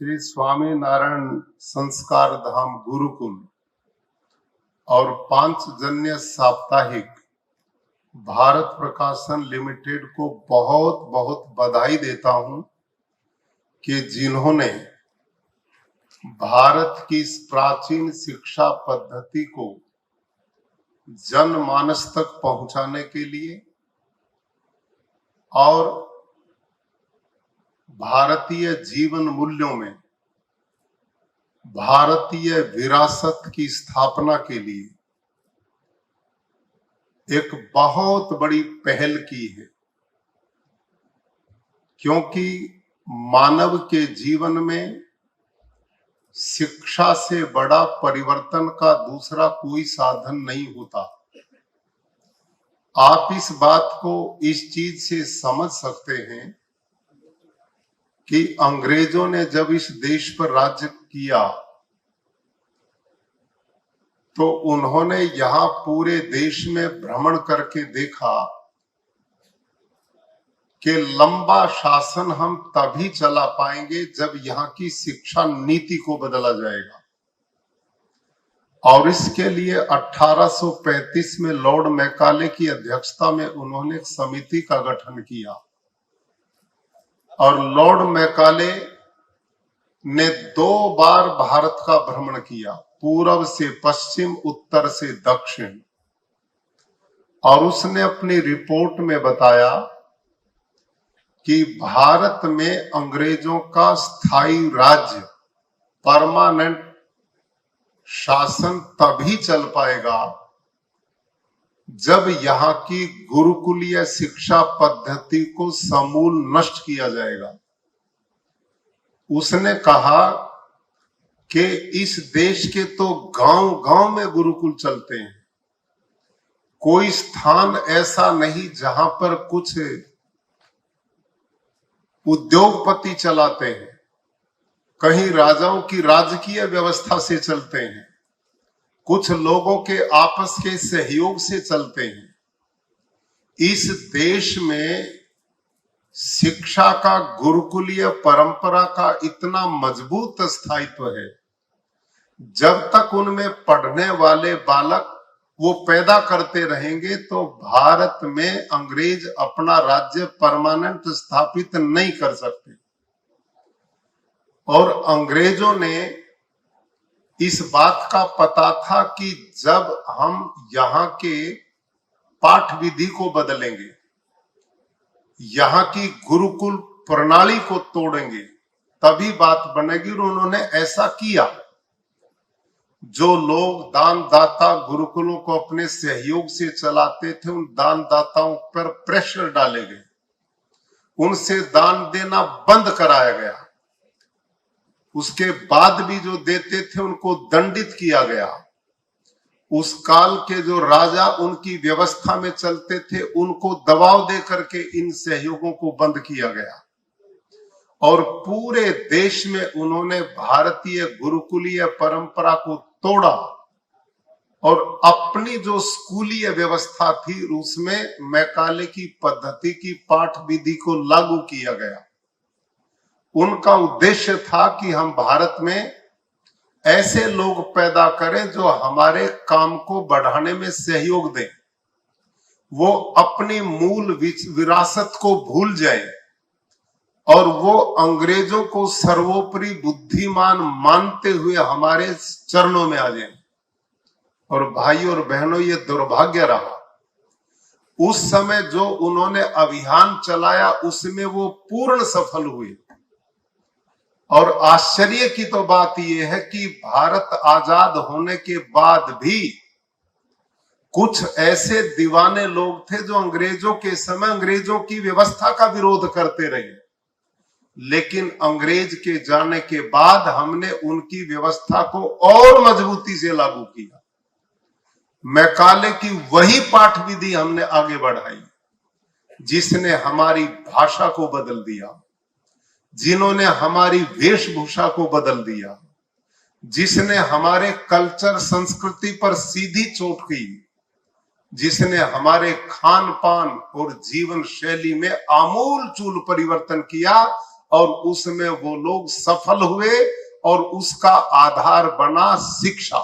श्री स्वामी नारायण संस्कार धाम गुरुकुल और पांचजन्य साप्ताहिक भारत प्रकाशन लिमिटेड को बहुत बहुत बधाई देता हूं कि जिन्होंने भारत की इस प्राचीन शिक्षा पद्धति को जनमानस तक पहुंचाने के लिए और भारतीय जीवन मूल्यों में भारतीय विरासत की स्थापना के लिए एक बहुत बड़ी पहल की है, क्योंकि मानव के जीवन में शिक्षा से बड़ा परिवर्तन का दूसरा कोई साधन नहीं होता। आप इस बात को इस चीज से समझ सकते हैं कि अंग्रेजों ने जब इस देश पर राज्य किया तो उन्होंने यहां पूरे देश में भ्रमण करके देखा कि लंबा शासन हम तभी चला पाएंगे जब यहाँ की शिक्षा नीति को बदला जाएगा। और इसके लिए 1835 में लॉर्ड मैकाले की अध्यक्षता में उन्होंने एक समिति का गठन किया और लॉर्ड मैकाले ने 2 बार भारत का भ्रमण किया, पूर्व से पश्चिम, उत्तर से दक्षिण। और उसने अपनी रिपोर्ट में बताया कि भारत में अंग्रेजों का स्थायी राज्य, परमानेंट शासन तभी चल पाएगा जब यहाँ की गुरुकुलीय शिक्षा पद्धति को समूल नष्ट किया जाएगा। उसने कहा कि इस देश के तो गांव-गांव में गुरुकुल चलते हैं, कोई स्थान ऐसा नहीं जहां पर कुछ उद्योगपति चलाते हैं, कहीं राजाओं की राजकीय व्यवस्था से चलते हैं, कुछ लोगों के आपस के सहयोग से चलते हैं। इस देश में शिक्षा का, गुरुकुलीय परंपरा का इतना मजबूत स्थायित्व है, जब तक उनमें पढ़ने वाले बालक वो पैदा करते रहेंगे तो भारत में अंग्रेज अपना राज्य परमानेंट स्थापित नहीं कर सकते। और अंग्रेजों ने इस बात का पता था कि जब हम यहाँ के पाठ विधि को बदलेंगे, यहाँ की गुरुकुल प्रणाली को तोड़ेंगे, तभी बात बनेगी। और उन्होंने ऐसा किया। जो लोग दान दाता गुरुकुलों को अपने सहयोग से चलाते थे, उन दान दाताओं पर प्रेशर डाले गए, उनसे दान देना बंद कराया गया। उसके बाद भी जो देते थे उनको दंडित किया गया। उस काल के जो राजा उनकी व्यवस्था में चलते थे, उनको दबाव दे करके इन सहयोगों को बंद किया गया। और पूरे देश में उन्होंने भारतीय गुरुकुलीय परंपरा को तोड़ा और अपनी जो स्कूलीय व्यवस्था थी उसमें मैकाले की पद्धति की पाठ विधि को लागू किया गया। उनका उद्देश्य था कि हम भारत में ऐसे लोग पैदा करें जो हमारे काम को बढ़ाने में सहयोग दें, वो अपनी मूल विरासत को भूल जाएं और वो अंग्रेजों को सर्वोपरि बुद्धिमान मानते हुए हमारे चरणों में आ जाएं। और भाइयों और बहनों, ये दुर्भाग्य रहा। उस समय जो उन्होंने अभियान चलाया उसमें वो पूर्ण सफल हुए। और आश्चर्य की तो बात यह है कि भारत आजाद होने के बाद भी कुछ ऐसे दीवाने लोग थे जो अंग्रेजों के समय अंग्रेजों की व्यवस्था का विरोध करते रहे, लेकिन अंग्रेज के जाने के बाद हमने उनकी व्यवस्था को और मजबूती से लागू किया। मैकाले की वही पाठ विधि हमने आगे बढ़ाई, जिसने हमारी भाषा को बदल दिया, जिन्होंने हमारी वेशभूषा को बदल दिया, जिसने हमारे कल्चर संस्कृति पर सीधी चोट की, जिसने हमारे खान पान और जीवन शैली में आमूल चूल परिवर्तन किया और उसमें वो लोग सफल हुए और उसका आधार बना शिक्षा।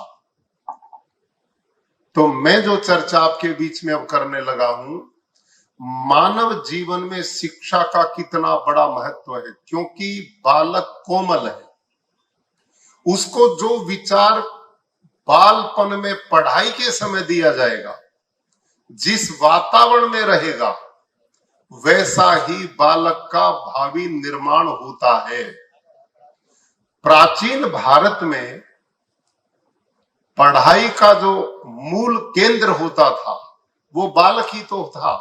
तो मैं जो चर्चा आपके बीच में अब करने लगा हूं, मानव जीवन में शिक्षा का कितना बड़ा महत्व है, क्योंकि बालक कोमल है, उसको जो विचार बालपन में पढ़ाई के समय दिया जाएगा, जिस वातावरण में रहेगा, वैसा ही बालक का भावी निर्माण होता है। प्राचीन भारत में पढ़ाई का जो मूल केंद्र होता था वो बालक ही तो था।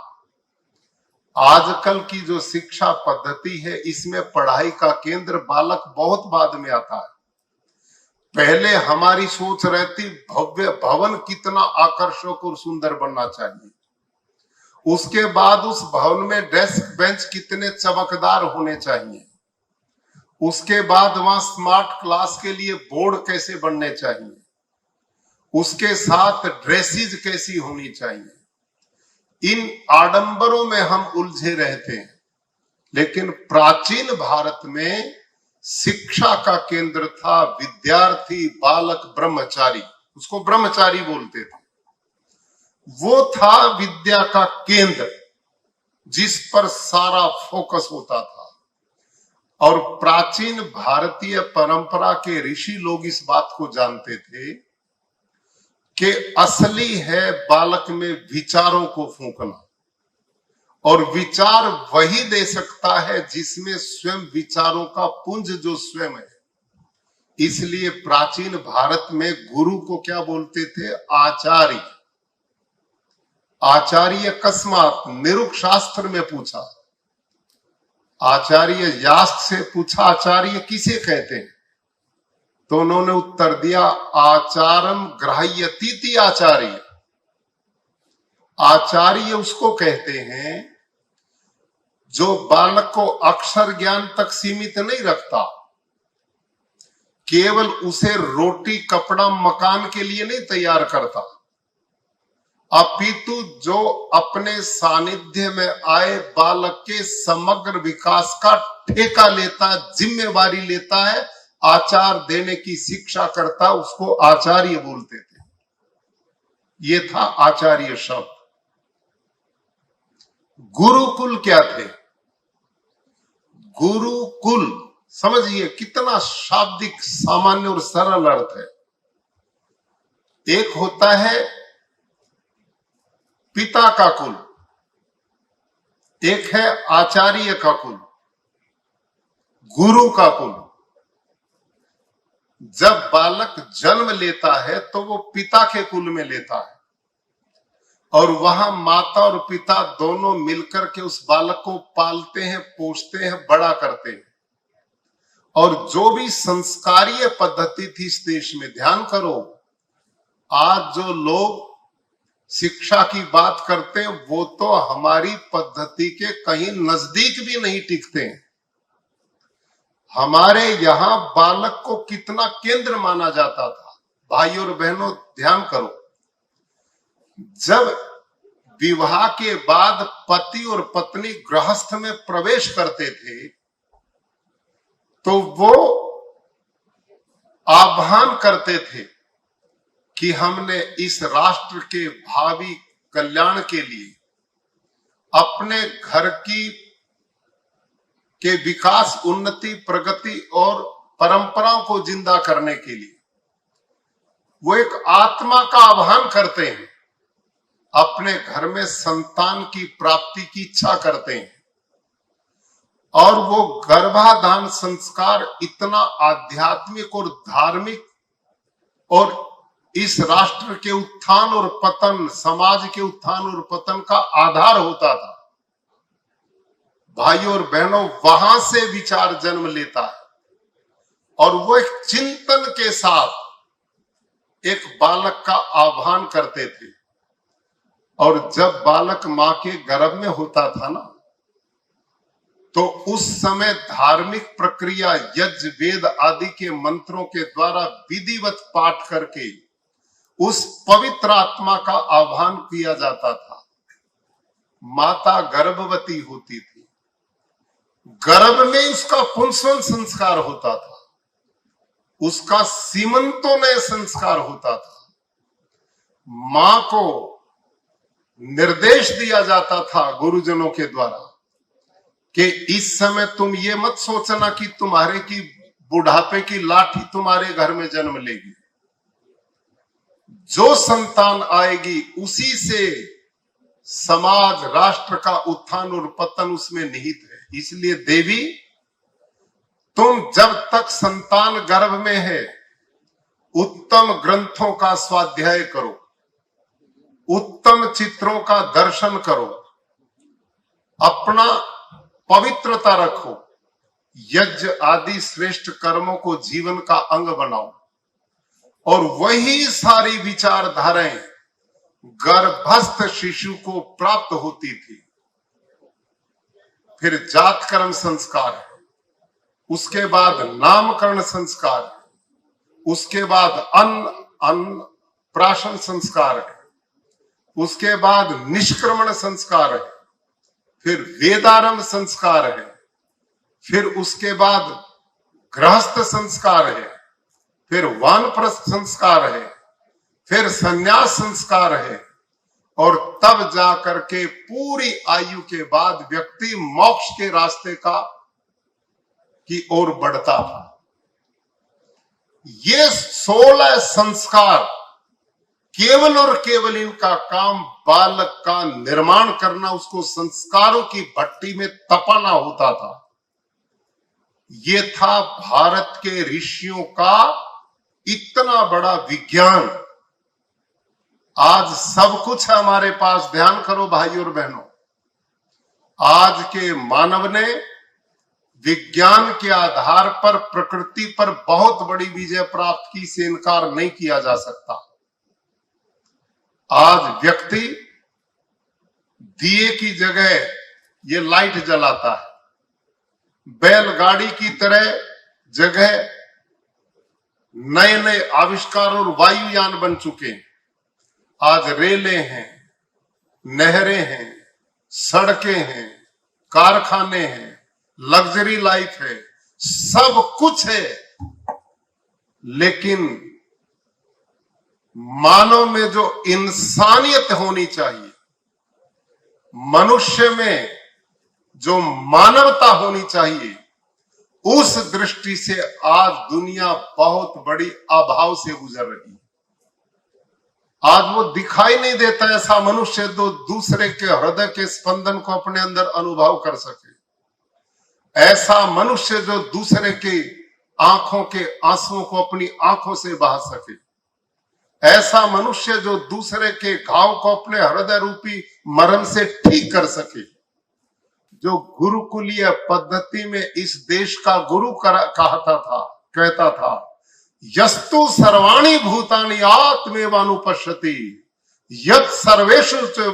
आजकल की जो शिक्षा पद्धति है, इसमें पढ़ाई का केंद्र बालक बहुत बाद में आता है। पहले हमारी सोच रहती भव्य भवन कितना आकर्षक और सुंदर बनना चाहिए, उसके बाद उस भवन में डेस्क बेंच कितने चमकदार होने चाहिए, उसके बाद वहां स्मार्ट क्लास के लिए बोर्ड कैसे बनने चाहिए, उसके साथ ड्रेसेज कैसी होनी चाहिए। इन आडंबरों में हम उलझे रहते हैं। लेकिन प्राचीन भारत में शिक्षा का केंद्र था विद्यार्थी, बालक, ब्रह्मचारी, उसको ब्रह्मचारी बोलते थे। वो था विद्या का केंद्र जिस पर सारा फोकस होता था। और प्राचीन भारतीय परंपरा के ऋषि लोग इस बात को जानते थे कि असली है बालक में विचारों को फूंकना, और विचार वही दे सकता है जिसमें स्वयं विचारों का पुंज जो स्वयं है। इसलिए प्राचीन भारत में गुरु को क्या बोलते थे? आचार्य। आचार्य अकस्मात निरुक्त शास्त्र में पूछा, आचार्य यास्क से पूछा आचार्य किसे कहते हैं? तो उन्होंने उत्तर दिया, आचारम ग्राह्यतीति आचार्य। आचार्य उसको कहते हैं जो बालक को अक्षर ज्ञान तक सीमित नहीं रखता, केवल उसे रोटी कपड़ा मकान के लिए नहीं तैयार करता, अपितु जो अपने सानिध्य में आए बालक के समग्र विकास का ठेका लेता, जिम्मेवारी लेता है, आचार देने की शिक्षा करता, उसको आचार्य बोलते थे। ये था आचार्य शब्द। गुरुकुल क्या थे? गुरुकुल समझिए कितना शाब्दिक सामान्य और सरल अर्थ है। एक होता है पिता का कुल, एक है आचार्य का कुल, गुरु का कुल। जब बालक जन्म लेता है तो वो पिता के कुल में लेता है, और वहां माता और पिता दोनों मिलकर के उस बालक को पालते हैं, पोषते हैं, बड़ा करते हैं। और जो भी संस्कारीय पद्धति थी इस देश में, ध्यान करो, आज जो लोग शिक्षा की बात करते हैं वो तो हमारी पद्धति के कहीं नजदीक भी नहीं टिकते हैं। हमारे यहां बालक को कितना केंद्र माना जाता था। भाई और बहनों ध्यान करो, जब विवाह के बाद पति और पत्नी गृहस्थ में प्रवेश करते थे तो वो आह्वान करते थे कि हमने इस राष्ट्र के भावी कल्याण के लिए, अपने घर की के विकास, उन्नति, प्रगति और परंपराओं को जिंदा करने के लिए वो एक आत्मा का आह्वान करते हैं, अपने घर में संतान की प्राप्ति की इच्छा करते हैं। और वो गर्भाधान संस्कार इतना आध्यात्मिक और धार्मिक और इस राष्ट्र के उत्थान और पतन, समाज के उत्थान और पतन का आधार होता था। भाइयों और बहनों, वहां से विचार जन्म लेता है, और वो एक चिंतन के साथ एक बालक का आह्वान करते थे। और जब बालक मां के गर्भ में होता था ना, तो उस समय धार्मिक प्रक्रिया, यज्ञ, वेद आदि के मंत्रों के द्वारा विधिवत पाठ करके उस पवित्र आत्मा का आह्वान किया जाता था। माता गर्भवती होती थी, गर्भ में उसका पुंसवन संस्कार होता था, उसका सीमंतोनय संस्कार होता था, मां को निर्देश दिया जाता था गुरुजनों के द्वारा कि इस समय तुम ये मत सोचना कि तुम्हारे की बुढ़ापे की लाठी तुम्हारे घर में जन्म लेगी, जो संतान आएगी उसी से समाज राष्ट्र का उत्थान और पतन उसमें निहित है। इसलिए देवी, तुम जब तक संतान गर्भ में है उत्तम ग्रंथों का स्वाध्याय करो, उत्तम चित्रों का दर्शन करो, अपना पवित्रता रखो, यज्ञ आदि श्रेष्ठ कर्मों को जीवन का अंग बनाओ, और वही सारी विचारधाराएं गर्भस्थ शिशु को प्राप्त होती थी। फिर जात कर्म संस्कार है, उसके बाद नामकरण संस्कार है, उसके बाद अन्न प्राशन संस्कार है, उसके बाद निष्क्रमण संस्कार है, फिर वेदारंभ संस्कार है, फिर उसके बाद गृहस्थ संस्कार है, फिर वानप्रस्थ संस्कार है, फिर संन्यास संस्कार है, और तब जाकर के पूरी आयु के बाद व्यक्ति मोक्ष के रास्ते की ओर बढ़ता था। ये 16 संस्कार केवल और केवल इनका काम बालक का निर्माण करना, उसको संस्कारों की भट्टी में तपाना होता था। ये था भारत के ऋषियों का इतना बड़ा विज्ञान। आज सब कुछ है हमारे पास, ध्यान करो भाइयों और बहनों, आज के मानव ने विज्ञान के आधार पर प्रकृति पर बहुत बड़ी विजय प्राप्त की, से इनकार नहीं किया जा सकता। आज व्यक्ति दिए की जगह ये लाइट जलाता है, बैलगाड़ी की तरह जगह नए नए आविष्कार और वायुयान बन चुके हैं। आज रेलें हैं, नहरें हैं, सड़कें हैं, कारखाने हैं, लग्जरी लाइफ है, सब कुछ है, लेकिन मानव में जो इंसानियत होनी चाहिए, मनुष्य में जो मानवता होनी चाहिए, उस दृष्टि से आज दुनिया बहुत बड़ी अभाव से गुजर रही है। आज वो दिखाई नहीं देता ऐसा मनुष्य जो दूसरे के हृदय के स्पंदन को अपने अंदर अनुभव कर सके, ऐसा मनुष्य जो दूसरे के आंखों के आंसुओं को अपनी आंखों से बहा सके, ऐसा मनुष्य जो दूसरे के घाव को अपने हृदय रूपी मरण से ठीक कर सके, जो गुरुकुलीय पद्धति में इस देश का गुरु कहता था यस्तु सर्वाणि भूतानि आत्मेवानुपश्यति यत् सर्वेषु च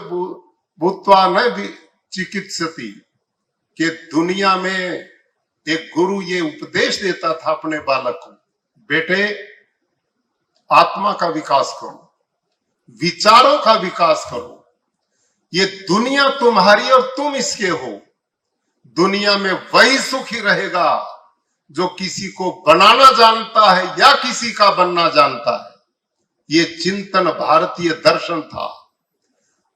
भूत्वा न चिकित्सति, कि दुनिया में एक गुरु ये उपदेश देता था अपने बालक को, बेटे आत्मा का विकास करो, विचारों का विकास करो, ये दुनिया तुम्हारी और तुम इसके हो। दुनिया में वही सुखी रहेगा जो किसी को बनाना जानता है या किसी का बनना जानता है। ये चिंतन भारतीय दर्शन था,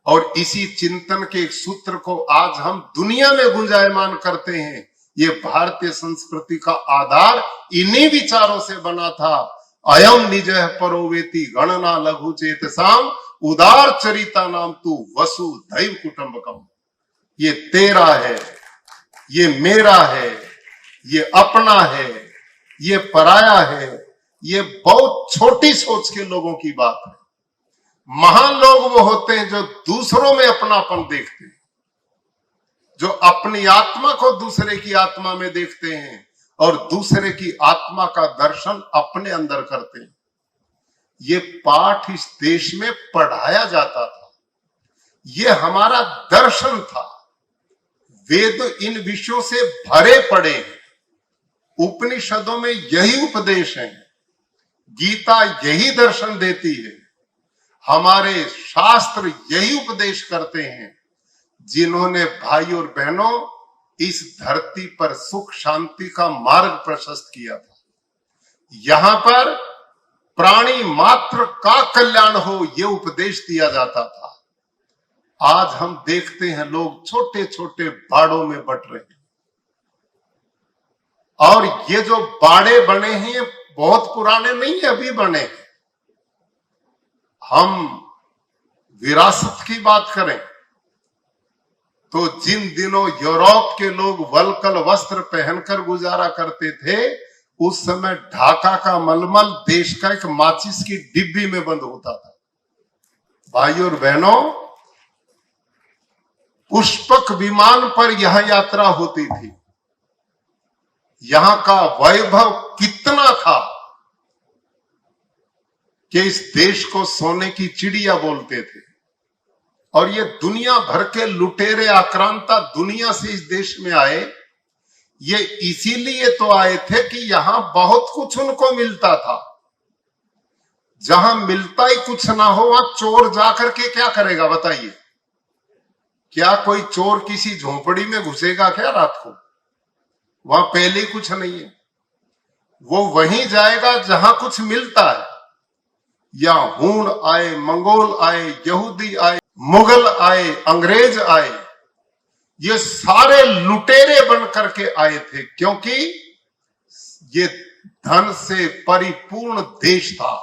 और इसी चिंतन के एक सूत्र को आज हम दुनिया में गुंजायमान करते हैं। ये भारतीय संस्कृति का आधार इन्हीं विचारों से बना था। अयम निजः परोवेति गणना लघु चेतसाम उदार चरिता नाम तू वसुधैव कुटुंबकम। ये तेरा है, ये मेरा है, ये अपना है, ये पराया है, ये बहुत छोटी सोच के लोगों की बात है। महान लोग वो होते हैं जो दूसरों में अपनापन देखते हैं, जो अपनी आत्मा को दूसरे की आत्मा में देखते हैं और दूसरे की आत्मा का दर्शन अपने अंदर करते हैं। ये पाठ इस देश में पढ़ाया जाता था, ये हमारा दर्शन था। वेद इन विषयों से भरे पड़े हैं, उपनिषदों में यही उपदेश है, गीता यही दर्शन देती है, हमारे शास्त्र यही उपदेश करते हैं। जिन्होंने भाई और बहनों इस धरती पर सुख शांति का मार्ग प्रशस्त किया था। यहां पर प्राणी मात्र का कल्याण हो, यह उपदेश दिया जाता था। आज हम देखते हैं लोग छोटे छोटे बाड़ों में बट रहे हैं, और ये जो बाड़े बने हैं बहुत पुराने नहीं है, अभी बने हैं। हम विरासत की बात करें तो जिन दिनों यूरोप के लोग वल्कल वस्त्र पहनकर गुजारा करते थे, उस समय ढाका का मलमल देश का एक माचिस की डिब्बी में बंद होता था। भाई और बहनों, पुष्पक विमान पर यह यात्रा होती थी। यहां का वैभव कितना था कि इस देश को सोने की चिड़िया बोलते थे। और ये दुनिया भर के लुटेरे आक्रांता दुनिया से इस देश में आए, ये इसीलिए तो आए थे कि यहां बहुत कुछ उनको मिलता था। जहां मिलता ही कुछ ना हो, वहां चोर जाकर के क्या करेगा बताइए? क्या कोई चोर किसी झोपड़ी में घुसेगा क्या रात को? वहां पहले ही कुछ नहीं है, वो वहीं जाएगा जहां कुछ मिलता है। या हूण आए, मंगोल आए, यहूदी आए, मुगल आए, अंग्रेज आए, ये सारे लुटेरे बन करके आए थे, क्योंकि ये धन से परिपूर्ण देश था।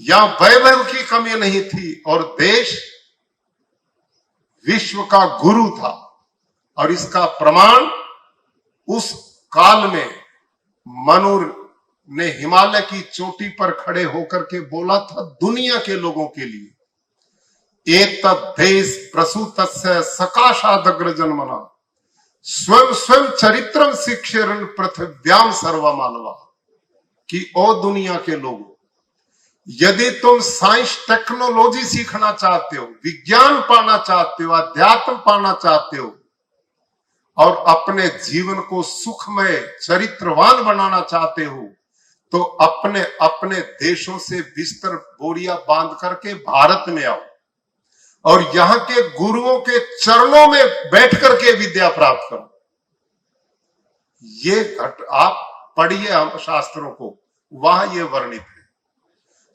यहां वैभव की कमी नहीं थी, और देश विश्व का गुरु था। और इसका प्रमाण उस काल में मनु ने हिमालय की चोटी पर खड़े होकर के बोला था दुनिया के लोगों के लिए, एक देश प्रसूतस्य सकाशादग्र जन्मना स्वयं स्वयं चरित्रम शिक्षेरन पृथ्व्याम सर्व मानवा, कि ओ दुनिया के लोगों, यदि तुम साइंस टेक्नोलॉजी सीखना चाहते हो, विज्ञान पाना चाहते हो, अध्यात्म पाना चाहते हो, और अपने जीवन को सुखमय चरित्रवान बनाना चाहते हो, तो अपने अपने देशों से बिस्तर बोरिया बांध करके भारत में आओ और यहां के गुरुओं के चरणों में बैठ करके विद्या प्राप्त करो। ये आप पढ़िए हम शास्त्रों को, वहां ये वर्णित है।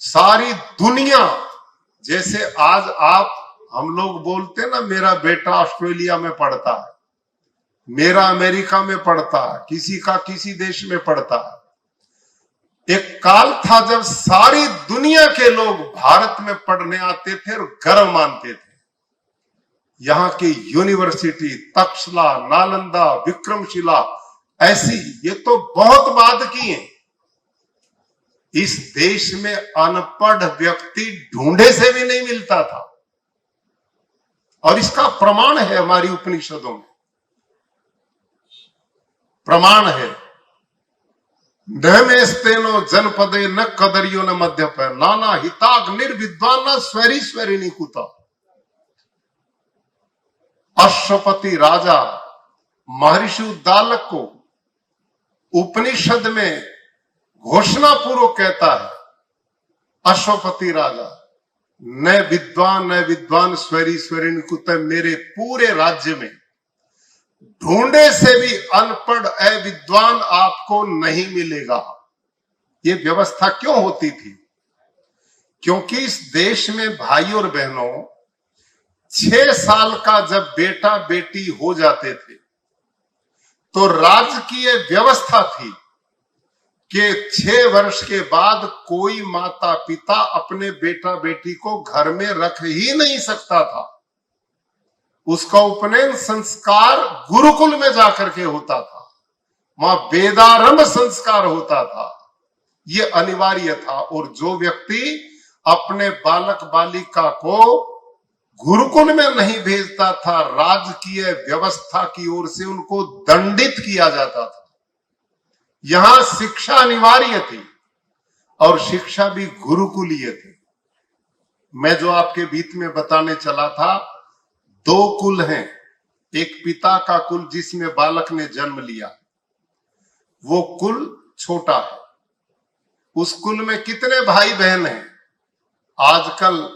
सारी दुनिया, जैसे आज आप हम लोग बोलते हैं ना, मेरा बेटा ऑस्ट्रेलिया में पढ़ता है, मेरा अमेरिका में पढ़ता है, किसी का किसी देश में पढ़ता है। एक काल था जब सारी दुनिया के लोग भारत में पढ़ने आते थे और गर्व मानते थे। यहां की यूनिवर्सिटी तक्षशिला, नालंदा, विक्रमशिला, ऐसी ये तो बहुत बाद की है। इस देश में अनपढ़ व्यक्ति ढूंढे से भी नहीं मिलता था, और इसका प्रमाण है हमारी उपनिषदों में, प्रमाण है। नमेस्तेनो जनपदे न कदरियो न मध्य नाना हिताग निर्विद्वान न स्वैरी स्वैरी निकुता। अश्वपति राजा महर्षि उद्दालक को उपनिषद में घोषणा पूर्वक कहता है, अश्वपति राजा, न विद्वान स्वैरी स्वैरी निकुता, मेरे पूरे राज्य में ढूंढे से भी अनपढ़ अविद्वान आपको नहीं मिलेगा। ये व्यवस्था क्यों होती थी? क्योंकि इस देश में भाई और बहनों 6 साल का जब बेटा बेटी हो जाते थे तो राजकीय व्यवस्था थी कि 6 वर्ष के बाद कोई माता पिता अपने बेटा बेटी को घर में रख ही नहीं सकता था। उसका उपनयन संस्कार गुरुकुल में जाकर के होता था, वहां वेदारंभ संस्कार होता था, यह अनिवार्य था। और जो व्यक्ति अपने बालक बालिका को गुरुकुल में नहीं भेजता था, राजकीय व्यवस्था की ओर से उनको दंडित किया जाता था। यहां शिक्षा अनिवार्य थी, और शिक्षा भी गुरुकुलीय थी। मैं जो आपके बीच में बताने चला था, 2 कुल हैं। एक पिता का कुल जिसमें बालक ने जन्म लिया, वो कुल छोटा है। उस कुल में कितने भाई बहन हैं? आजकल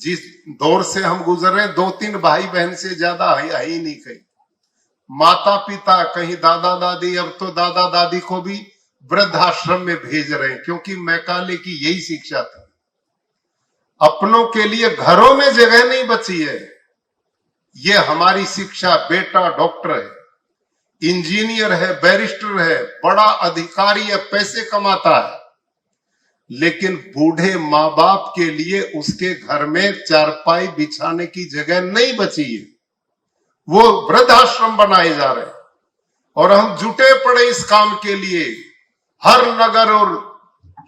जिस दौर से हम गुजर रहे हैं, 2-3 भाई बहन से ज्यादा है ही नहीं कहीं। माता पिता, कहीं दादा दादी, अब तो दादा दादी को भी वृद्धाश्रम में भेज रहे हैं, क्योंकि मैकाले की यही शिक्षा थी। अपनों के लिए घरों में जगह नहीं बची है। ये हमारी शिक्षा, बेटा डॉक्टर है, इंजीनियर है, बैरिस्टर है, बड़ा अधिकारी है, पैसे कमाता है, लेकिन बूढ़े माँ बाप के लिए उसके घर में चारपाई बिछाने की जगह नहीं बची है। वो वृद्धाश्रम बनाए जा रहे हैं और हम जुटे पड़े इस काम के लिए। हर नगर और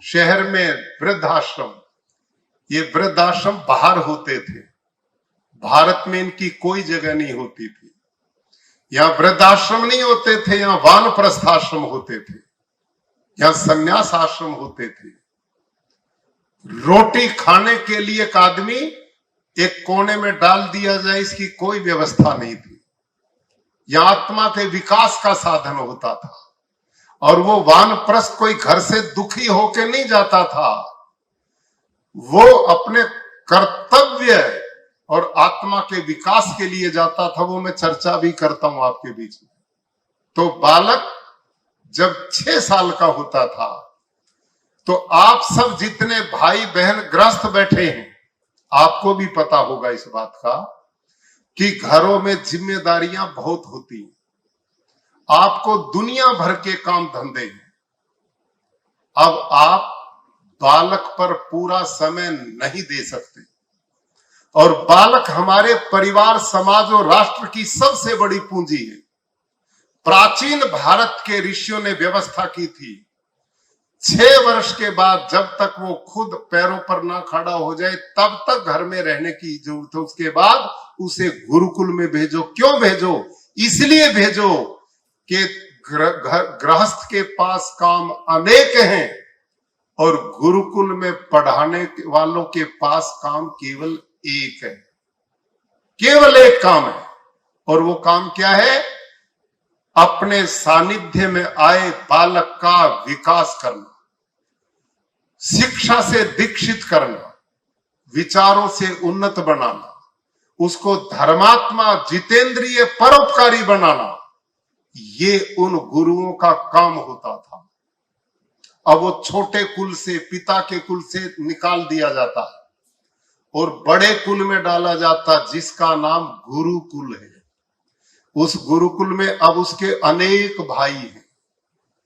शहर में वृद्धाश्रम। ये वृद्धाश्रम बाहर होते थे, भारत में इनकी कोई जगह नहीं होती थी। यहां वृद्धाश्रम नहीं होते थे, यहां वानप्रस्थाश्रम होते थे, यहां संन्यास आश्रम होते थे। रोटी खाने के लिए एक आदमी एक कोने में डाल दिया जाए, इसकी कोई व्यवस्था नहीं थी। यह आत्मा के विकास का साधन होता था। और वो वानप्रस्थ कोई घर से दुखी होके नहीं जाता था, वो अपने कर्तव्य और आत्मा के विकास के लिए जाता था। वो मैं चर्चा भी करता हूं आपके बीच में। तो बालक जब 6 साल का होता था, तो आप सब जितने भाई बहन ग्रस्त बैठे हैं, आपको भी पता होगा इस बात का कि घरों में जिम्मेदारियां बहुत होती हैं। आपको दुनिया भर के काम धंधे हैं। अब आप बालक पर पूरा समय नहीं दे सकते। और बालक हमारे परिवार, समाज और राष्ट्र की सबसे बड़ी पूंजी है। प्राचीन भारत के ऋषियों ने व्यवस्था की थी, 6 वर्ष के बाद जब तक वो खुद पैरों पर ना खड़ा हो जाए तब तक घर में रहने की जरूरत है। उसके बाद उसे गुरुकुल में भेजो। क्यों भेजो? इसलिए भेजो कि गृहस्थ के पास काम अनेक हैं और गुरुकुल में पढ़ाने वालों के पास काम केवल एक है। केवल एक काम है, और वो काम क्या है? अपने सानिध्य में आए बालक का विकास करना, शिक्षा से दीक्षित करना, विचारों से उन्नत बनाना, उसको धर्मात्मा, जितेंद्रिय, परोपकारी बनाना। ये उन गुरुओं का काम होता था। अब वो छोटे कुल से, पिता के कुल से निकाल दिया जाता है और बड़े कुल में डाला जाता, जिसका नाम गुरुकुल है। उस गुरुकुल में अब उसके अनेक भाई हैं।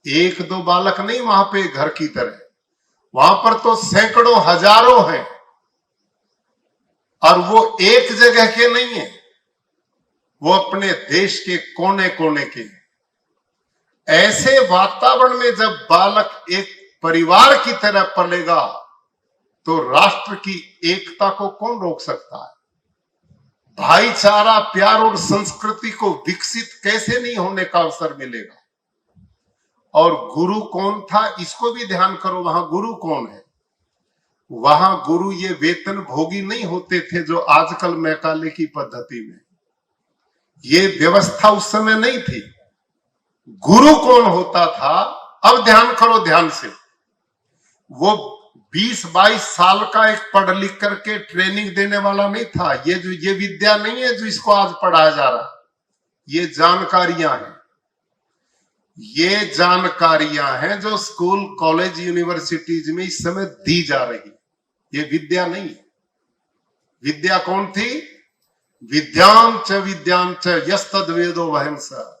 1-2 बालक नहीं वहां पे घर की तरह, वहां पर तो सैकड़ों हजारों हैं। और वो एक जगह के नहीं है, वो अपने देश के कोने कोने के। ऐसे वातावरण में जब बालक एक परिवार की तरह पलेगा तो राष्ट्र की एकता को कौन रोक सकता है? भाईचारा, प्यार और संस्कृति को विकसित कैसे नहीं होने का अवसर मिलेगा? और गुरु कौन था, इसको भी ध्यान करो। वहां गुरु कौन है? वहां गुरु ये वेतन भोगी नहीं होते थे जो आजकल मैकाले की पद्धति में। ये व्यवस्था उस समय नहीं थी। गुरु कौन होता था? अब ध्यान करो ध्यान से। वो 20-22 साल का एक पढ़ लिख करके ट्रेनिंग देने वाला नहीं था। ये विद्या नहीं है जो इसको आज पढ़ाया जा रहा। ये जानकारियां हैं। ये जानकारियां हैं जो स्कूल, कॉलेज, यूनिवर्सिटीज में इस समय दी जा रही। ये विद्या नहीं है। विद्या कौन थी? विद्यां च यस्तद वेदो वहम स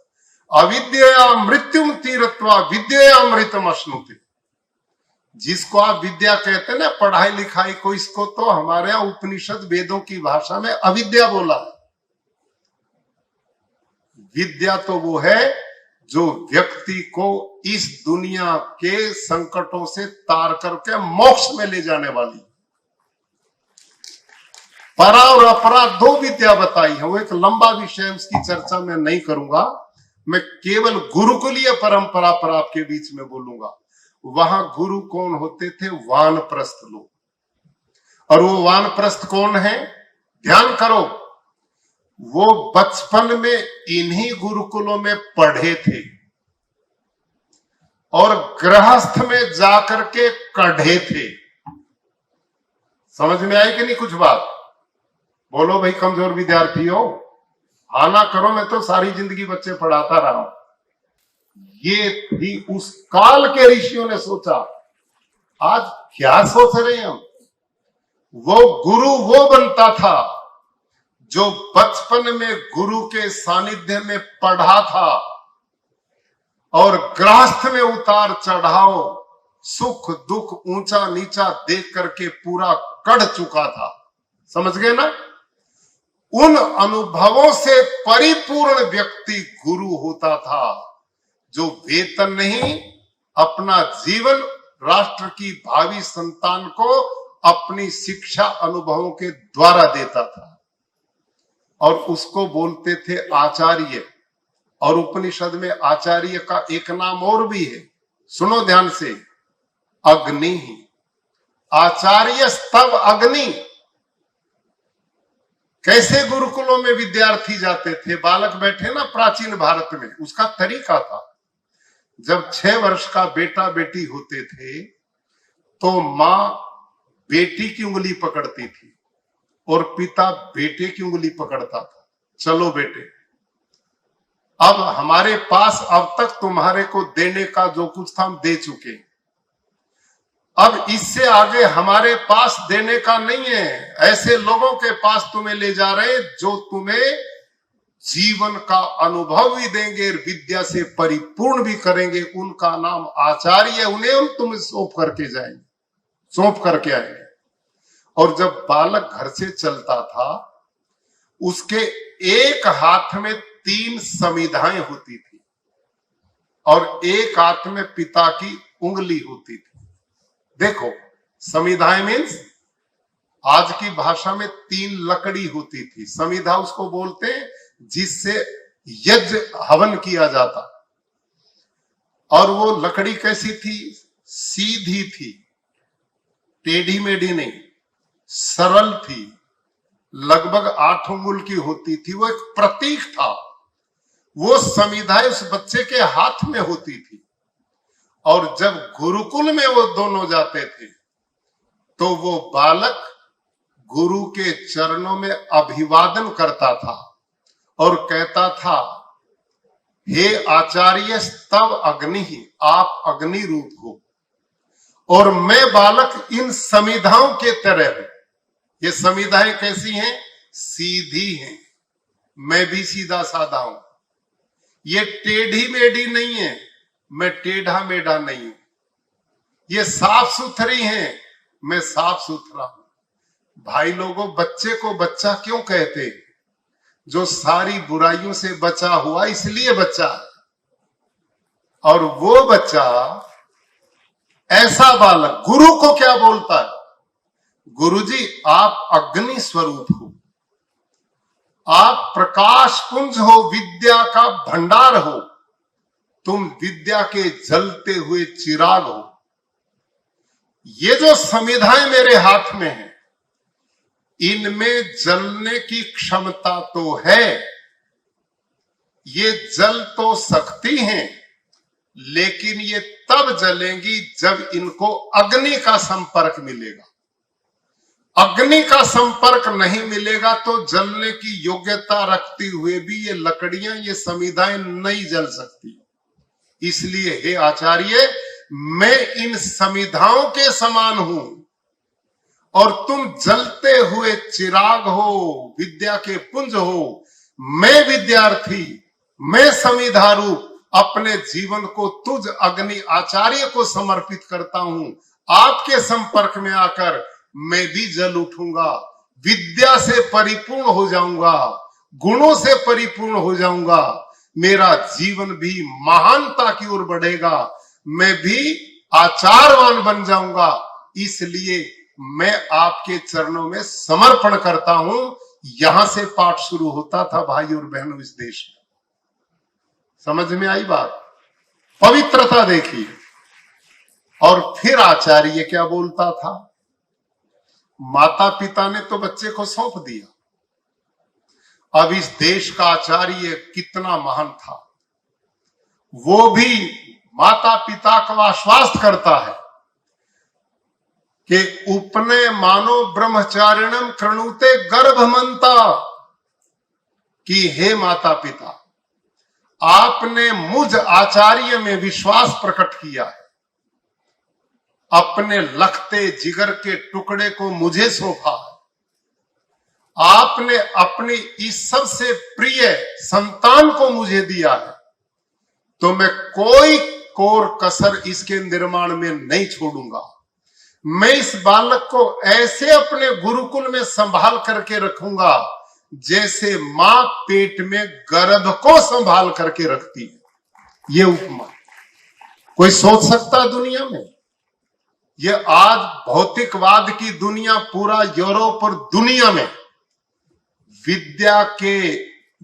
अविद्या मृत्युम तीरत्वा विद्या अमृतम अश्नुते। जिसको आप विद्या कहते हैं ना, पढ़ाई लिखाई को, इसको तो हमारे यहां उपनिषद वेदों की भाषा में अविद्या बोला है। विद्या तो वो है जो व्यक्ति को इस दुनिया के संकटों से तार करके मोक्ष में ले जाने वाली। परा और अपरा 2 विद्या बताई है। वो एक लंबा विषय, उसकी चर्चा मैं नहीं करूंगा। मैं केवल गुरुकुलीय परंपरा पर आपके बीच में बोलूंगा। वहां गुरु कौन होते थे? वानप्रस्थ लोग। और वो वानप्रस्थ कौन है? ध्यान करो। वो बचपन में इन्हीं गुरुकुलों में पढ़े थे और गृहस्थ में जाकर के कढ़े थे। समझ में आई कि नहीं कुछ बात? बोलो भाई, कमजोर विद्यार्थी हो। हाँ ना करो, मैं तो सारी जिंदगी बच्चे पढ़ाता रहा हूं। ये भी उस काल के ऋषियों ने सोचा। आज क्या सोच रहे हैं हम? वो गुरु वो बनता था जो बचपन में गुरु के सानिध्य में पढ़ा था और गृहस्थ में उतार चढ़ाव, सुख दुख, ऊंचा नीचा देख करके पूरा कढ़ चुका था। समझ गए ना? उन अनुभवों से परिपूर्ण व्यक्ति गुरु होता था, जो वेतन नहीं, अपना जीवन राष्ट्र की भावी संतान को अपनी शिक्षा अनुभवों के द्वारा देता था। और उसको बोलते थे आचार्य। और उपनिषद में आचार्य का एक नाम और भी है, सुनो ध्यान से, अग्नि। आचार्य स्तव अग्नि। कैसे गुरुकुलों में विद्यार्थी जाते थे, बालक बैठे ना प्राचीन भारत में, उसका तरीका था, जब 6 वर्ष का बेटा बेटी होते थे तो मां बेटी की उंगली पकड़ती थी और पिता बेटे की उंगली पकड़ता था। चलो बेटे, अब हमारे पास अब तक तुम्हारे को देने का जो कुछ था हम दे चुके, अब इससे आगे हमारे पास देने का नहीं है। ऐसे लोगों के पास तुम्हें ले जा रहे हैं जो तुम्हें जीवन का अनुभव भी देंगे, विद्या से परिपूर्ण भी करेंगे। उनका नाम आचार्य। उन्हें हम तुम्हें सौंप करके जाएंगे, सौंप करके आएंगे। और जब बालक घर से चलता था, उसके एक हाथ में 3 समिधाएं होती थी और एक हाथ में पिता की उंगली होती थी। देखो, समिधाएं मीन्स आज की भाषा में 3 लकड़ी होती थी। समिधा उसको बोलते हैं जिससे यज्ञ हवन किया जाता। और वो लकड़ी कैसी थी? सीधी थी, टेढ़ी मेढ़ी नहीं, सरल थी, लगभग 8 अंगुल की होती थी। वो एक प्रतीक था। वो समिधाएं उस बच्चे के हाथ में होती थी। और जब गुरुकुल में वो दोनों जाते थे तो वो बालक गुरु के चरणों में अभिवादन करता था और कहता था, हे आचार्य स्तव अग्नि, आप अग्नि रूप हो और मैं बालक इन समिधाओं के तरह हूं। ये समिधाएं कैसी हैं? सीधी हैं, मैं भी सीधा साधा हूं। ये टेढ़ी मेढ़ी नहीं है, मैं टेढ़ा मेढ़ा नहीं हूं। ये साफ सुथरी हैं, मैं साफ सुथरा हूं। भाई लोगों, बच्चे को बच्चा क्यों कहते? जो सारी बुराइयों से बचा हुआ, इसलिए बच्चा है। और वो बच्चा, ऐसा बालक गुरु को क्या बोलता है? गुरुजी, आप अग्नि स्वरूप हो, आप प्रकाश पुंज हो, विद्या का भंडार हो, तुम विद्या के जलते हुए चिराग हो। ये जो समिधाएं मेरे हाथ में है, इनमें जलने की क्षमता तो है, ये जल तो सकती हैं, लेकिन ये तब जलेंगी जब इनको अग्नि का संपर्क मिलेगा। अग्नि का संपर्क नहीं मिलेगा तो जलने की योग्यता रखती हुए भी ये लकड़ियां, ये समिधाएं नहीं जल सकती। इसलिए हे आचार्य, मैं इन समिधाओं के समान हूं और तुम जलते हुए चिराग हो, विद्या के पुंज हो। मैं विद्यार्थी, मैं समिधा रूप अपने जीवन को तुझ अग्नि आचार्य को समर्पित करता हूं। आपके संपर्क में आकर मैं भी जल उठूंगा, विद्या से परिपूर्ण हो जाऊंगा, गुणों से परिपूर्ण हो जाऊंगा। मेरा जीवन भी महानता की ओर बढ़ेगा, मैं भी आचारवान बन जाऊंगा। इसलिए मैं आपके चरणों में समर्पण करता हूं। यहां से पाठ शुरू होता था भाई और बहनों इस देश में। समझ में आई बात? पवित्रता देखिए। और फिर आचार्य क्या बोलता था? माता पिता ने तो बच्चे को सौंप दिया, अब इस देश का आचार्य कितना महान था, वो भी माता पिता का आश्वासन करता है कि उपने मानो ब्रह्मचारिणम कृणुते गर्भमंता। कि हे माता पिता, आपने मुझ आचार्य में विश्वास प्रकट किया है, अपने लखते जिगर के टुकड़े को मुझे सौंपा है, आपने अपनी इस सबसे प्रिय संतान को मुझे दिया है, तो मैं कोई कोर कसर इसके निर्माण में नहीं छोड़ूंगा। मैं इस बालक को ऐसे अपने गुरुकुल में संभाल करके रखूंगा जैसे मां पेट में गर्भ को संभाल करके रखती है। ये उपमा कोई सोच सकता है दुनिया में? ये आज भौतिकवाद की दुनिया, पूरा यूरोप और दुनिया में विद्या के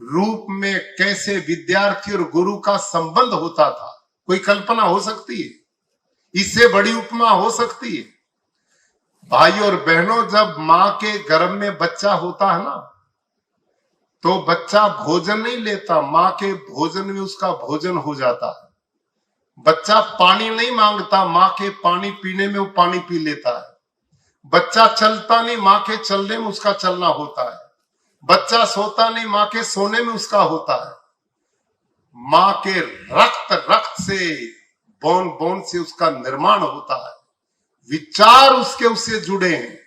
रूप में कैसे विद्यार्थी और गुरु का संबंध होता था, कोई कल्पना हो सकती है? इससे बड़ी उपमा हो सकती है? भाई और बहनों, जब मां के गर्भ में बच्चा होता है ना, तो बच्चा भोजन नहीं लेता, मां के भोजन में उसका भोजन हो जाता है। बच्चा पानी नहीं मांगता, मां के पानी पीने में वो पानी पी लेता है। बच्चा चलता नहीं, मां के चलने में उसका चलना होता है। बच्चा सोता नहीं, मां के सोने में उसका होता है। मां के रक्त से, बोन बोन से उसका निर्माण होता है, विचार उससे जुड़े हैं।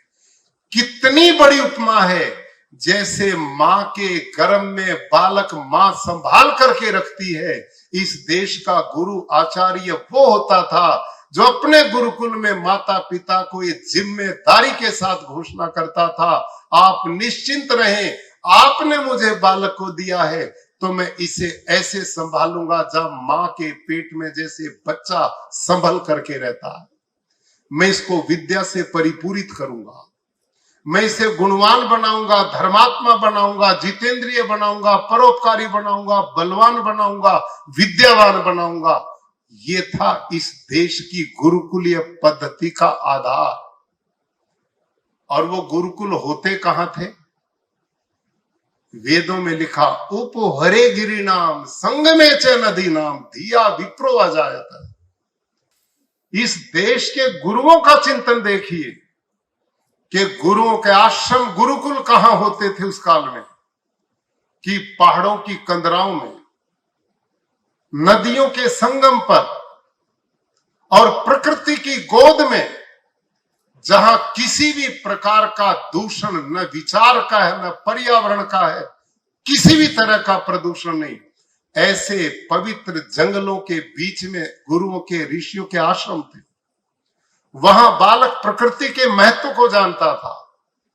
कितनी बड़ी उपमा है, जैसे मां के गर्भ में बालक मां संभाल करके रखती है। इस देश का गुरु आचार्य वो होता था जो अपने गुरुकुल में माता पिता को ये जिम्मेदारी के साथ घोषणा करता था, आप निश्चिंत रहें, आपने मुझे बालक को दिया है तो मैं इसे ऐसे संभालूंगा जब मां के पेट में जैसे बच्चा संभल करके रहता है। मैं इसको विद्या से परिपूरित करूंगा, मैं इसे गुणवान बनाऊंगा, धर्मात्मा बनाऊंगा, जितेंद्रिय बनाऊंगा, परोपकारी बनाऊंगा, बलवान बनाऊंगा, विद्यावान बनाऊंगा। ये था इस देश की गुरुकुलीय पद्धति का आधार। और वो गुरुकुल होते कहां थे? वेदों में लिखा, उप हरे गिरी नाम संग में च नदी नाम धिया विप्रो अजायत। इस देश के गुरुओं का चिंतन देखिए कि गुरुओं के आश्रम, गुरुकुल कहां होते थे उस काल में, कि पहाड़ों की कंदराओं में, नदियों के संगम पर और प्रकृति की गोद में, जहां किसी भी प्रकार का दूषण न विचार का है न पर्यावरण का है, किसी भी तरह का प्रदूषण नहीं, ऐसे पवित्र जंगलों के बीच में गुरुओं के, ऋषियों के आश्रम थे। वहां बालक प्रकृति के महत्व को जानता था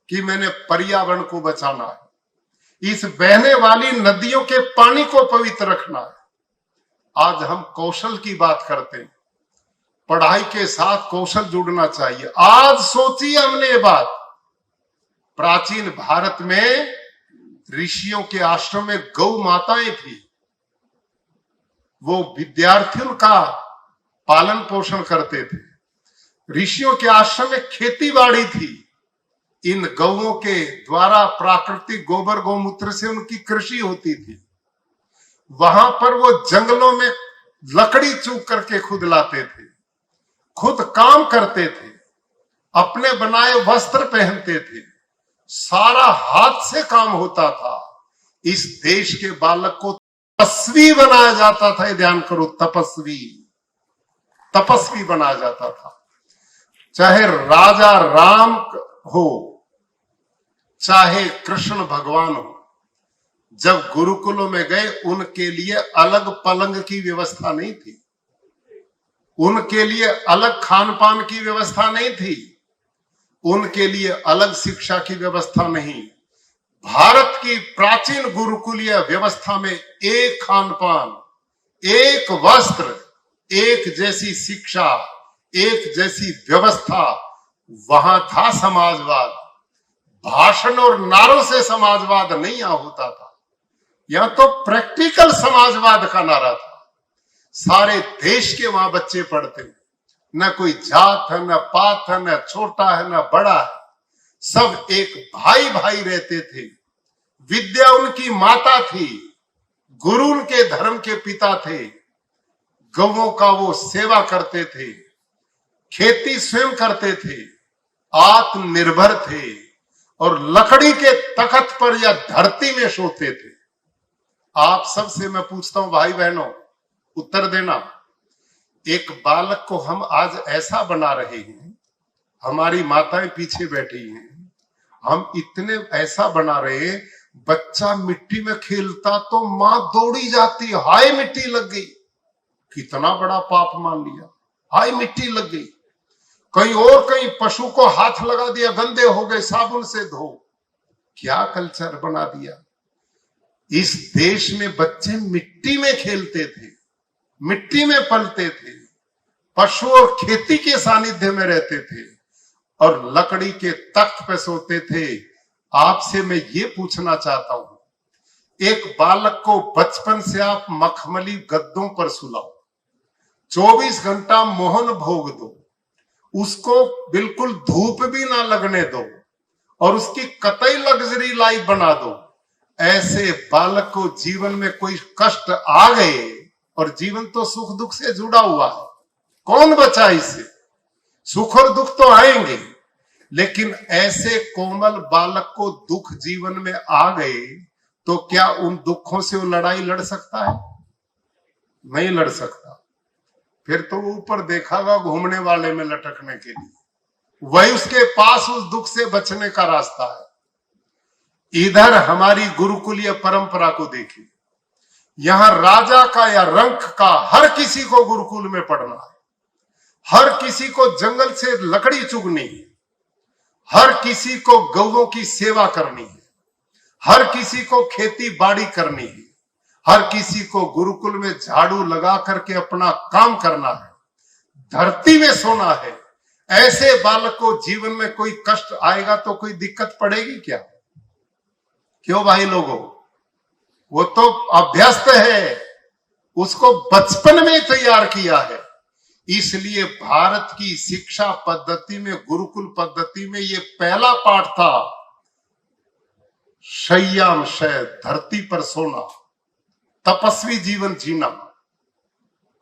कि मैंने पर्यावरण को बचाना है, इस बहने वाली नदियों के पानी को पवित्र रखना है। आज हम कौशल की बात करते हैं, पढ़ाई के साथ कौशल जुड़ना चाहिए। आज सोचिए हमने ये बात, प्राचीन भारत में ऋषियों के आश्रम में गौ माताएं थी, वो विद्यार्थियों का पालन पोषण करते थे। ऋषियों के आश्रम में खेती बाड़ी थी, इन गौओं के द्वारा प्राकृतिक गोबर गौमूत्र से उनकी कृषि होती थी। वहां पर वो जंगलों में लकड़ी चूक करके खुद लाते थे, खुद काम करते थे, अपने बनाए वस्त्र पहनते थे, सारा हाथ से काम होता था। इस देश के बालक को तपस्वी बनाया जाता था, ये ध्यान करो, तपस्वी बनाया जाता था। चाहे राजा राम हो, चाहे कृष्ण भगवान हो, जब गुरुकुलों में गए उनके लिए अलग पलंग की व्यवस्था नहीं थी, उनके लिए अलग खान पान की व्यवस्था नहीं थी, उनके लिए अलग शिक्षा की व्यवस्था नहीं। भारत की प्राचीन गुरुकुलीय व्यवस्था में एक खान पान, एक वस्त्र, एक जैसी शिक्षा, एक जैसी व्यवस्था, वहां था समाजवाद। भाषण और नारों से समाजवाद नहीं यहां होता था, यहां तो प्रैक्टिकल समाजवाद का नारा था। सारे देश के वहां बच्चे पढ़ते, न कोई जात है, न पात है, न छोटा है, न बड़ा है, सब एक भाई भाई रहते थे। विद्या उनकी माता थी, गुरु उनके धर्म के पिता थे, गौओं का वो सेवा करते थे, खेती स्वयं करते थे, आत्मनिर्भर थे और लकड़ी के तख्त पर या धरती में सोते थे। आप सबसे मैं पूछता हूं भाई बहनों, उत्तर देना। एक बालक को हम आज ऐसा बना रहे हैं, हमारी माताएं पीछे बैठी हैं, हम इतने ऐसा बना रहे, बच्चा मिट्टी में खेलता तो मां दौड़ी जाती, हाय मिट्टी लग गई। कितना बड़ा पाप मान लिया, हाय मिट्टी लग गई। कहीं और कहीं पशु को हाथ लगा दिया, गंदे हो गए, साबुन से धो। क्या कल्चर बना दिया। इस देश में बच्चे मिट्टी में खेलते थे, मिट्टी में पलते थे, पशु और खेती के सानिध्य में रहते थे और लकड़ी के तख्त पे सोते थे। आपसे मैं ये पूछना चाहता हूं, एक बालक को बचपन से आप मखमली गद्दों पर सुलाओ, 24 घंटा मोहन भोग दो, उसको बिल्कुल धूप भी ना लगने दो और उसकी कतई लग्जरी लाइफ बना दो। ऐसे बालक को जीवन में कोई कष्ट आ गए, और जीवन तो सुख दुख से जुड़ा हुआ है, कौन बचा इससे। सुख और दुख तो आएंगे, लेकिन ऐसे कोमल बालक को दुख जीवन में आ गए तो क्या उन दुखों से वो लड़ाई लड़ सकता है? नहीं लड़ सकता। फिर तो वो ऊपर देखागा घूमने वाले में लटकने के लिए, वही उसके पास उस दुख से बचने का रास्ता है। इधर हमारी गुरुकुलीय परंपरा को देखिए, यहां राजा का या रंक का हर किसी को गुरुकुल में पढ़ना है, हर किसी को जंगल से लकड़ी चुगनी है, हर किसी को गौओं की सेवा करनी है, हर किसी को खेती बाड़ी करनी है, हर किसी को गुरुकुल में झाड़ू लगा करके अपना काम करना है, धरती में सोना है। ऐसे बालक को जीवन में कोई कष्ट आएगा तो कोई दिक्कत पड़ेगी क्या? क्यों भाई लोगों? वो तो अभ्यस्त है, उसको बचपन में तैयार किया है। इसलिए भारत की शिक्षा पद्धति में, गुरुकुल पद्धति में ये पहला पाठ था, शय्याम शय, धरती पर सोना, तपस्वी जीवन जीना,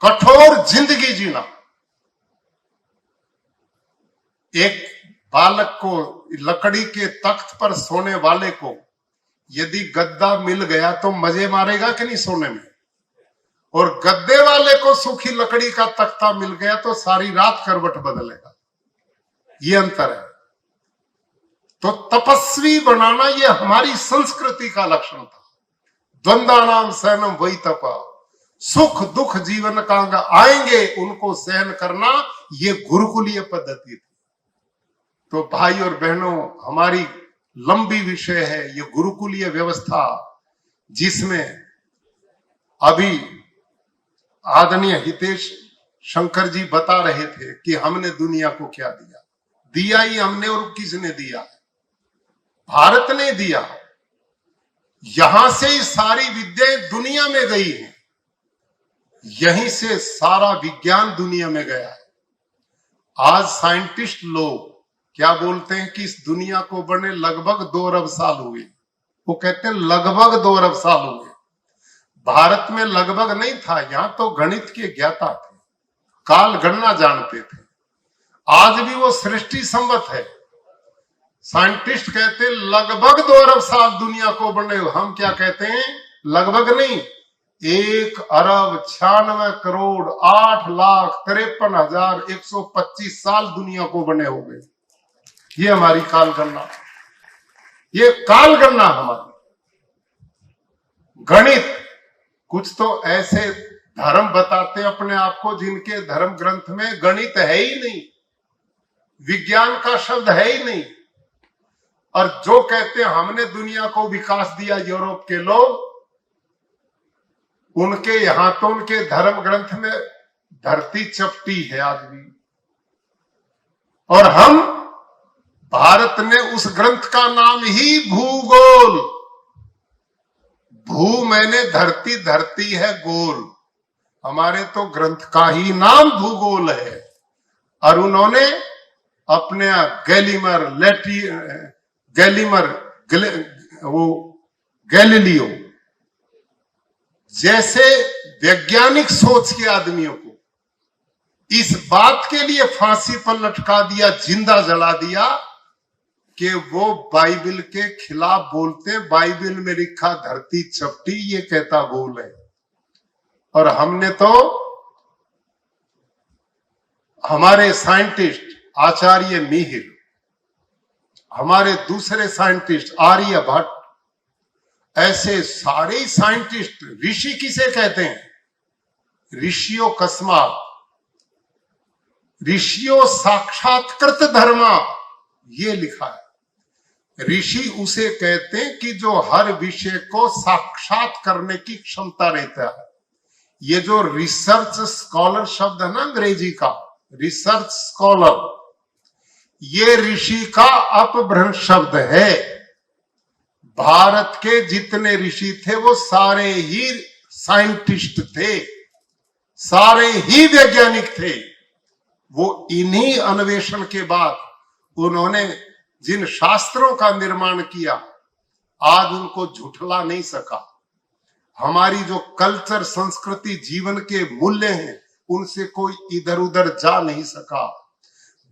कठोर जिंदगी जीना। एक बालक को, लकड़ी के तख्त पर सोने वाले को यदि गद्दा मिल गया तो मजे मारेगा कि नहीं सोने में, और गद्दे वाले को सूखी लकड़ी का तख्ता मिल गया तो सारी रात करवट बदलेगा। ये अंतर है। तो तपस्वी बनाना ये हमारी संस्कृति का लक्षण था। द्वंद्वानाम सहनम वही तपा, सुख दुख जीवन का आएंगे उनको सहन करना, ये गुरुकुलीय पद्धति थी। तो भाई और बहनों, हमारी लंबी विषय है ये गुरुकुलीय व्यवस्था, जिसमें अभी आदरणीय हितेश शंकर जी बता रहे थे कि हमने दुनिया को क्या दिया। दिया ही हमने, और किसने दिया? भारत ने दिया। यहां से ही सारी विद्याएं दुनिया में गई हैं, यहीं से सारा विज्ञान दुनिया में गया है। आज साइंटिस्ट लोग क्या बोलते हैं कि इस दुनिया को बने लगभग 2 अरब साल हुए। वो कहते हैं लगभग 2 अरब साल हुए। भारत में लगभग नहीं था, यहां तो गणित के ज्ञाता थे, काल गणना जानते थे। आज भी वो सृष्टि संवत है। साइंटिस्ट कहते लगभग 2 अरब साल दुनिया को बने। हम क्या कहते हैं? लगभग नहीं, 1 अरब 96 करोड़ 8,53,125 साल दुनिया को बने हो गए। ये हमारी काल गणना, ये काल गणना हमारी। गणित, कुछ तो ऐसे धर्म बताते अपने आप को जिनके धर्म ग्रंथ में गणित है ही नहीं, विज्ञान का शब्द है ही नहीं। और जो कहते हैं हमने दुनिया को विकास दिया यूरोप के लोग, उनके यहां तो उनके धर्म ग्रंथ में धरती चपटी है आज भी। और हम, भारत ने उस ग्रंथ का नाम ही भूगोल, भू मैंने धरती, धरती है गोल, हमारे तो ग्रंथ का ही नाम भूगोल है। और उन्होंने अपने गैलीलियो जैसे वैज्ञानिक सोच के आदमियों को इस बात के लिए फांसी पर लटका दिया, जिंदा जला दिया कि वो बाइबल के खिलाफ बोलते, बाइबल में लिखा धरती चपटी, ये कहता बोल है। और हमने तो हमारे साइंटिस्ट आचार्य मिहिर, हमारे दूसरे साइंटिस्ट आर्यभट्ट, ऐसे सारे साइंटिस्ट, ऋषि किसे कहते हैं? ऋषियों कस्मात, ऋषियों साक्षात्कृत धर्मा, ये लिखा है। ऋषि उसे कहते हैं कि जो हर विषय को साक्षात करने की क्षमता रहता है। ये जो रिसर्च स्कॉलर शब्द है ना अंग्रेजी का, रिसर्च स्कॉलर, ये ऋषि का अपभ्रंश शब्द है। भारत के जितने ऋषि थे वो सारे ही साइंटिस्ट थे, सारे ही वैज्ञानिक थे। वो इन्हीं अन्वेषण के बाद उन्होंने जिन शास्त्रों का निर्माण किया, आज उनको झुठला नहीं सका। हमारी जो कल्चर, संस्कृति, जीवन के मूल्य हैं, उनसे कोई इधर उधर जा नहीं सका।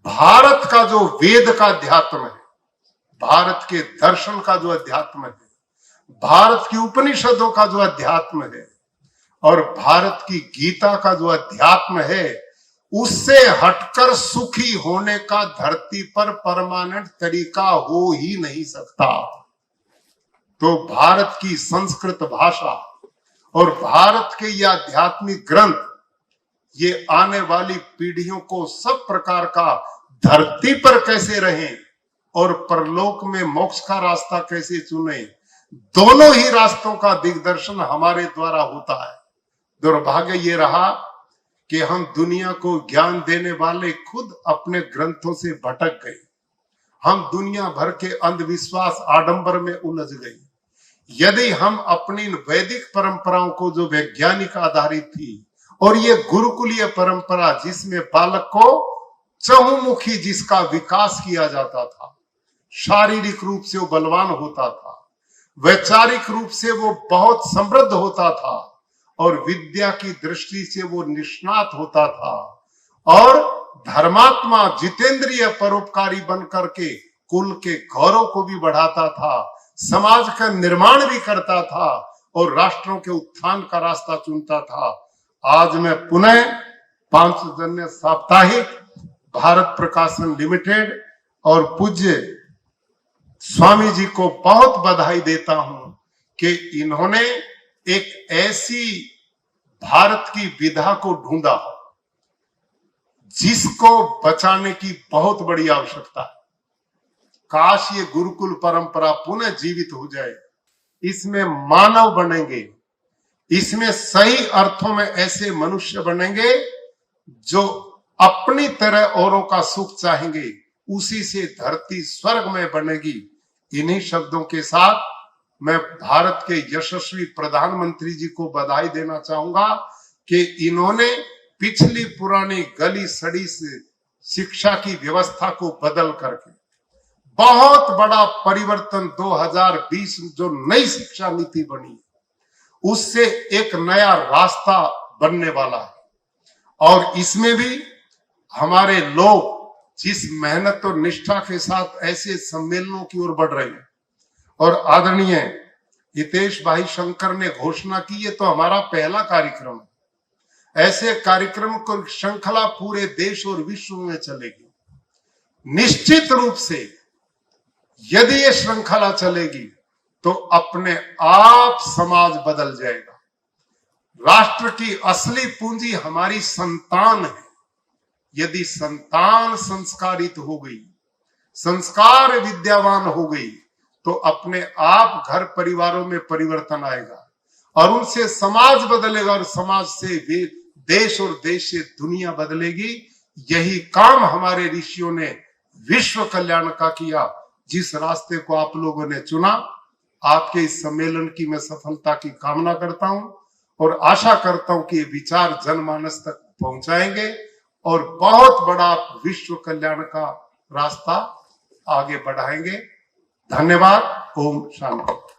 भारत का जो वेद का अध्यात्म है, भारत के दर्शन का जो अध्यात्म है, भारत की उपनिषदों का जो अध्यात्म है और भारत की गीता का जो अध्यात्म है, उससे हटकर सुखी होने का धरती पर परमानेंट तरीका हो ही नहीं सकता। तो भारत की संस्कृत भाषा और भारत के ये आध्यात्मिक ग्रंथ, ये आने वाली पीढ़ियों को सब प्रकार का धरती पर कैसे रहें और परलोक में मोक्ष का रास्ता कैसे चुने, दोनों ही रास्तों का दिग्दर्शन हमारे द्वारा होता है। दुर्भाग्य ये रहा कि हम दुनिया को ज्ञान देने वाले खुद अपने ग्रंथों से भटक गए। हम दुनिया भर के अंधविश्वास, आडंबर में उलझ गए। यदि हम अपनी वैदिक परंपराओं को, जो वैज्ञानिक आधारित थी, और ये गुरुकुलीय परंपरा जिसमें बालक को चहुमुखी, जिसका विकास किया जाता था, शारीरिक रूप से वो बलवान होता था, वैचारिक रूप से वो बहुत समृद्ध होता था, और विद्या की दृष्टि से वो निष्णात होता था, और धर्मात्मा, जितेंद्रिय, परोपकारी बन करके कुल के गौरव को भी बढ़ाता था, समाज का निर्माण भी करता था और राष्ट्रों के उत्थान का रास्ता चुनता था। आज मैं पुनः पांचजन्य साप्ताहिक, भारत प्रकाशन लिमिटेड और पूज्य स्वामी जी को बहुत बधाई देता हूं कि इन्होंने एक ऐसी भारत की विधा को ढूंढा जिसको बचाने की बहुत बड़ी आवश्यकता है। काश ये गुरुकुल परंपरा पुनः जीवित हो जाए, इसमें मानव बनेंगे, इसमें सही अर्थों में ऐसे मनुष्य बनेंगे जो अपनी तरह औरों का सुख चाहेंगे, उसी से धरती स्वर्ग में बनेगी। इन्हीं शब्दों के साथ मैं भारत के यशस्वी प्रधानमंत्री जी को बधाई देना चाहूंगा कि इन्होंने पिछली पुरानी गली सड़ी से शिक्षा की व्यवस्था को बदल करके बहुत बड़ा परिवर्तन 2020 जो नई शिक्षा नीति बनी, उससे एक नया रास्ता बनने वाला है। और इसमें भी हमारे लोग जिस मेहनत और निष्ठा के साथ ऐसे सम्मेलनों की ओर बढ़ रहे हैं, और आदरणीय हितेश भाई शंकर ने घोषणा की, ये तो हमारा पहला कार्यक्रम है। ऐसे कार्यक्रम को श्रृंखला पूरे देश और विश्व में चलेगी। निश्चित रूप से यदि ये श्रृंखला चलेगी तो अपने आप समाज बदल जाएगा। राष्ट्र की असली पूंजी हमारी संतान है। यदि संतान संस्कारित हो गई, संस्कार विद्यावान हो गई, तो अपने आप घर परिवारों में परिवर्तन आएगा और उनसे समाज बदलेगा और समाज से देश और देश से दुनिया बदलेगी। यही काम हमारे ऋषियों ने विश्व कल्याण का किया। जिस रास्ते को आप लोगों ने चुना, आपके इस सम्मेलन की मैं सफलता की कामना करता हूं और आशा करता हूं कि ये विचार जनमानस तक पहुंचाएंगे और बहुत बड़ा विश्व कल्याण का रास्ता आगे बढ़ाएंगे। धन्यवाद। ओम शांति।